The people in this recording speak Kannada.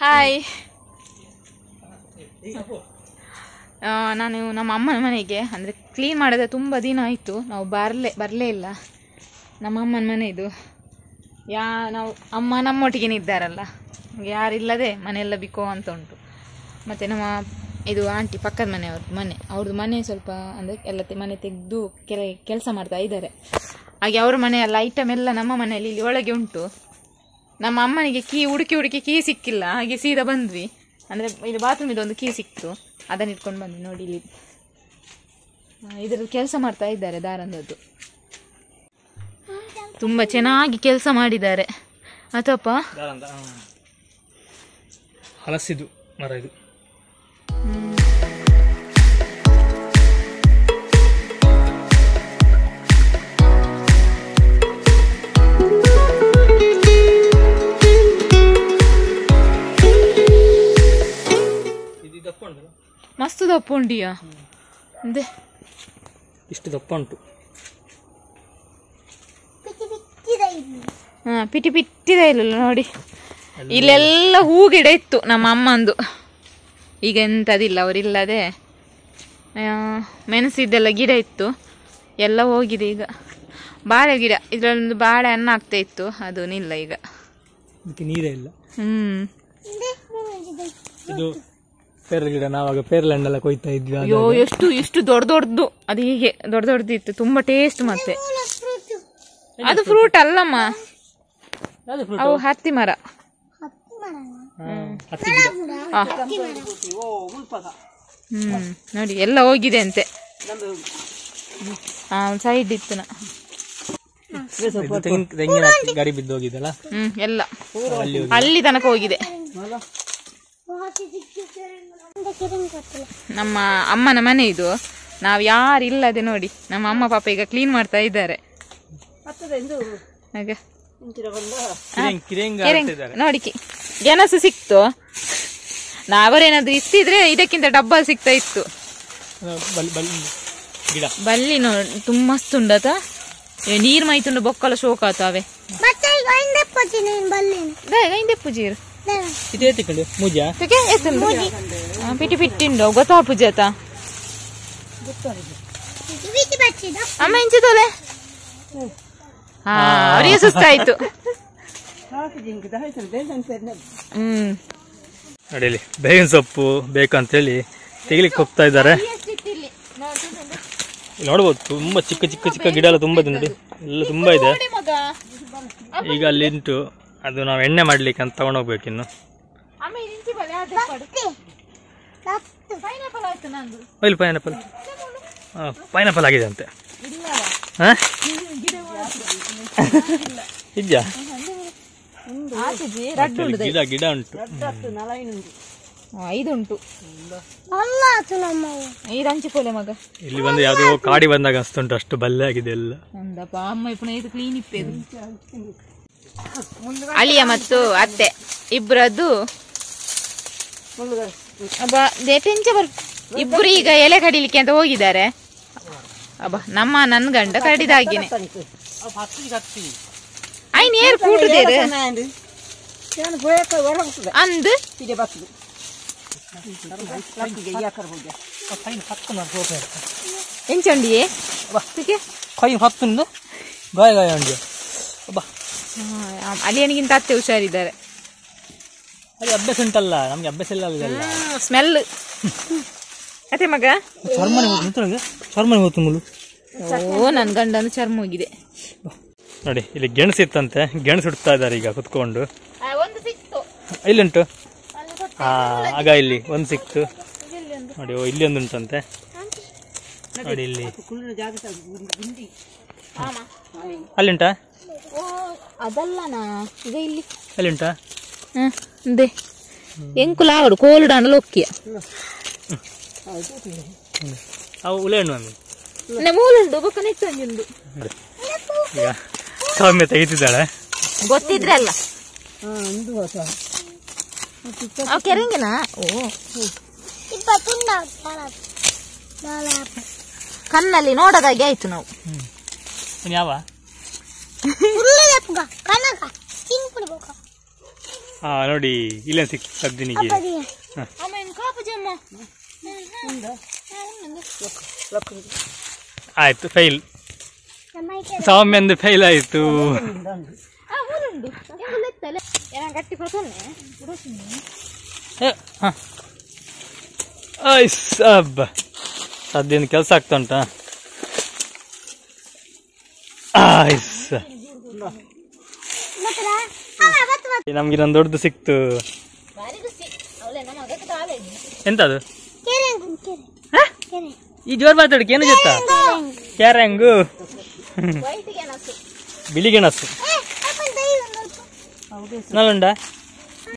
ಹಾಯ್. ನಾನು ನಮ್ಮ ಅಮ್ಮನ ಮನೆಗೆ ಅಂದರೆ ಕ್ಲೀನ್ ಮಾಡಿದ್ರೆ ತುಂಬ ದಿನ ಆಯಿತು, ನಾವು ಬರಲೇ ಇಲ್ಲ. ನಮ್ಮ ಅಮ್ಮನ ಮನೆ ಇದು. ನಾವು ಅಮ್ಮ ನಮ್ಮೊಟ್ಟಿಗೆ ಇದ್ದಾರಲ್ಲ, ಯಾರಿಲ್ಲದೆ ಮನೆಯೆಲ್ಲ ಬಿಕೋ ಅಂತ ಉಂಟು. ಮತ್ತು ನಮ್ಮ ಇದು ಆಂಟಿ ಪಕ್ಕದ ಅವ್ರದ್ದು ಮನೆ ಸ್ವಲ್ಪ ಅಂದರೆ ಎಲ್ಲ ಮನೆ ತೆಗೆದು ಕೆಲಸ ಮಾಡ್ತಾ ಇದ್ದಾರೆ. ಹಾಗೆ ಅವ್ರ ಮನೆಯಲ್ಲ ಐಟಮ್ ಎಲ್ಲ ನಮ್ಮ ಮನೆಯಲ್ಲಿ ಇಲ್ಲಿ ಒಳಗೆ ಉಂಟು. ನಮ್ಮ ಅಮ್ಮನಿಗೆ ಹುಡುಕಿ ಕೀ ಸಿಕ್ಕಿಲ್ಲ, ಹಾಗೆ ಸೀದಾ ಬಂದ್ವಿ. ಅಂದರೆ ಇಲ್ಲಿ ಬಾತ್ರೂಮ್ ಇದೊಂದು ಕೀ ಸಿಕ್ತು, ಅದನ್ನು ಇಟ್ಕೊಂಡು ಬಂದ್ವಿ. ನೋಡಿ ಇಲ್ಲಿ ಇದರಲ್ಲಿ ಕೆಲಸ ಮಾಡ್ತಾ ಇದ್ದಾರೆ, ದಾರಂದದ್ದು. ತುಂಬ ಚೆನ್ನಾಗಿ ಕೆಲಸ ಮಾಡಿದ್ದಾರೆ. ಅಥಪ್ಪ ಹಲಸಿದು ಮರ ಇದು. ಮಸ್ತ್ ದಪ್ಪ ಉಂಟಿಯಾ? ಅಂದೆ ಇಷ್ಟು ದಪ್ಪ ಉಂಟು. ಪಿಟ್ಟಿದೆ ಇಲ್ಲ ನೋಡಿ. ಇಲ್ಲೆಲ್ಲ ಹೂ ಗಿಡ ಇತ್ತು ನಮ್ಮ ಅಮ್ಮಂದು. ಈಗ ಎಂಥದಿಲ್ಲ, ಅವರಿಲ್ಲದೆ ಮೆಣಸಿದ್ದೆಲ್ಲ ಗಿಡ ಇತ್ತು, ಎಲ್ಲ ಹೋಗಿದೆ ಈಗ. ಬಾಳೆ ಗಿಡ, ಇದರಲ್ಲೊಂದು ಬಾಳೆ ಹಣ್ಣು ಆಗ್ತಾ ಇತ್ತು, ಅದು ನಿಲ್ಲ ಈಗ. ನೀರೇ ಇಲ್ಲ. ಇದು ಪೇರಲ ಗಿಡ, ನಾವಾಗ ಪೇರಲ ಹಣ್ಣೆಲ್ಲ ಕೊಯ್ತಾ ಇದ್ವಿ. ಅಯ್ಯೋ ಎಷ್ಟು ದೊಡ್ಡದು, ಅದು ಹೀಗೆ ದೊಡ್ಡದಿತ್ತು, ತುಂಬಾ ಟೇಸ್ಟ್. ಮತ್ತೆ ಅದು ಫ್ರೂಟ್ ಅಲ್ಲಮ್ಮ, ಅವು ಹತ್ತಿ ಮರ. ನೋಡಿ ಎಲ್ಲ ಹೋಗಿದೆ ಅಂತೆ. ಸೈಡ್ ಇತ್ತು ತೆಂಗಿನ ಗಾಡಿ ಬಿದ್ದು ಹೋಗಿದ್ದಲ್ಲ, ಎಲ್ಲ ಅಲ್ಲಿ ತನಕ ಹೋಗಿದೆ. ನಮ್ಮ ಅಮ್ಮನ ಮನೆ ಇದು. ನಾವು ಯಾರಿಲ್ಲದೆ ನೋಡಿ, ನಮ್ಮ ಅಮ್ಮ ಪಾಪ ಈಗ ಕ್ಲೀನ್ ಮಾಡ್ತಾ ಇದ್ದಾರೆ. ನೋಡಿ ಗೆಣಸು ಸಿಕ್ತು. ಅವರೇನಾದ್ರು ಇತ್ತಿದ್ರೆ ಇದಕ್ಕಿಂತ ಡಬ್ಬಲ್ ಸಿಗ್ತಾ ಇತ್ತು. ಬಲ್ಲಿ ನೋಡಿ ತುಂಬ ಮಸ್ತ್ ಉಂಡತ. ನೀರ್ ಮೈತುಂಡು ಬೊಕ್ಕಲ ಶೋಕ ಆತಾವೆ. ಪೂಜೀರು ಪಿಟಿ ಪಿಟ್ಟಿಂಡು ಗೊತ್ತಾ ಪೂಜಾತ ಅಮ್ಮ ಇಂಚಿದೋಲೆ. ಅವರಿಗೆ ಸುಸ್ತಾಯ್ತು. ನೋಡಿ ಬೇವಿನ ಸೊಪ್ಪು ಬೇಕಂತೇಳಿ ತೆಗಿಲಿಕ್ಕೆ ಹೋಗ್ತಾ ಇದ್ದಾರೆ. ನೋಡ್ಬೋದು ತುಂಬಾ ಚಿಕ್ಕ ಗಿಡ ಎಲ್ಲ ತುಂಬಾ ಇದೆ ನೋಡಿ, ಎಲ್ಲ ತುಂಬಾ ಇದೆ. ಈಗ ಅಲ್ಲಿ ಉಂಟು, ಅದು ನಾವು ಎಣ್ಣೆ ಮಾಡ್ಲಿಕ್ಕೆ ಅಂತ ತಗೊಂಡೋಗ್ಬೇಕಿನ್ನು. ಪೈನಾಪಲ್ ಆಗಿದೆ ಅಂತೆ. ಗಿಡ ಉಂಟು, 5 ಉಂಟು. ಮಗ ಇಲ್ಲಿ ಬಂದು ಯಾವ್ದೋ ಕಾಡಿ ಬಂದಾಗ ಅನ್ಸ್ತುಂಟು, ಅಷ್ಟು ಬಲ್ಲೆ ಆಗಿದೆ ಎಲ್ಲ. ಅಳಿಯ ಮತ್ತು ಅತ್ತೆ ಇಬ್ಬರದ್ದು ಇಬ್ಬರು ಈಗ ಎಲೆ ಕಡಿಲಿಕ್ಕೆ ಅಂತ ಹೋಗಿದ್ದಾರೆ. ನನ್ನ ಗಂಡ ಕಡಿದಾಗಿನೇ ಐನ್ ಏರ್ ಕೂಟದೇರು ಅಂದ್ ಎಂಚಂಡಿಯೇ ಅಳಿಯನಿಗಿಂತ ಅತ್ತೆ ಹುಷಾರಿದ್ದಾರೆ. ಅಭ್ಯಾಸ ಉಂಟಲ್ಲ, ನಮ್ಗೆ ಅಭ್ಯಾಸ ಇಲ್ಲ. ಸ್ಮೆಲ್ ಅತ್ತೆ ಮಗ ಓ ನನ್ನ ಗಂಡನು ಚರ್ಮ ಹೋಗಿದೆ ನೋಡಿ. ಇಲ್ಲಿ ಗೆಣಸು ಇತ್ತಂತೆ, ಗೆಣಸು ಇಡ್ತಾ ಇದ್ದಾರೆ ಈಗ ಕುತ್ಕೊಂಡು. ಇಲ್ಲುಂಟು, ಆಗ ಇಲ್ಲಿ ಒಂದು ಸಿಕ್ತು ನೋಡಿ. ಇಲ್ಲಿ ಒಂದು ಉಂಟಂತೆ ನೋಡಿ. ಇಲ್ಲಿ ಅಲ್ಲಿಂಟಾ? ಅದಲ್ಲನಾ ಈಗ ಇಲ್ಲಿ ಅಲ್ಲಿಂಟಾ? ಎಂಕುಲಾವಡು ಕೋಲ್ಡ್ ಅಂಡಲು ಒಕ್ಕಿಯ ಅವು ಉಲೆ ಹಣ್ಣು ಮೂಲುಂಡು ಬೊಕ್ಕನೆತ್ತಂಜುಂಡು. ಈಗ ಸೌಮ್ಯ ತೆಗಿತಿದ್ದಾಳೆ, ಗೊತ್ತಿದ್ರಲ್ಲ ಕೆರಂಗಿನ. ಓ ಕಣ್ಣಲ್ಲಿ ನೋಡೋದಾಗೆ ಆಯ್ತು ನಾವು. ಯಾವ ಹಾ ನೋಡಿ ಇಲ್ಲೇನು ಸಿಕ್ತು ಸದ್ದಿನಿಗೆ. ಆಯ್ತು ಫೈಲ್. ಸೌಮ್ಯಂದು ಫೈಲ್ ಆಯ್ತು. ಸದ್ಯದ ಕೆಲಸ ಆಗ್ತಾ ಉಂಟಾ? ನಮ್ಗೆ ಇನ್ನೊಂದು ದೊಡ್ಡದು ಸಿಕ್ತು. ಎಂತದು? ಈ ಜೋರ್ ಮಾತಾಡಕ್ಕೆ ಏನು ಜೊತ್ತ? ಕ್ಯಾರಂಗು, ಬಿಳಿ ಗೆಣಸು ನಲ್ಲುಂಡ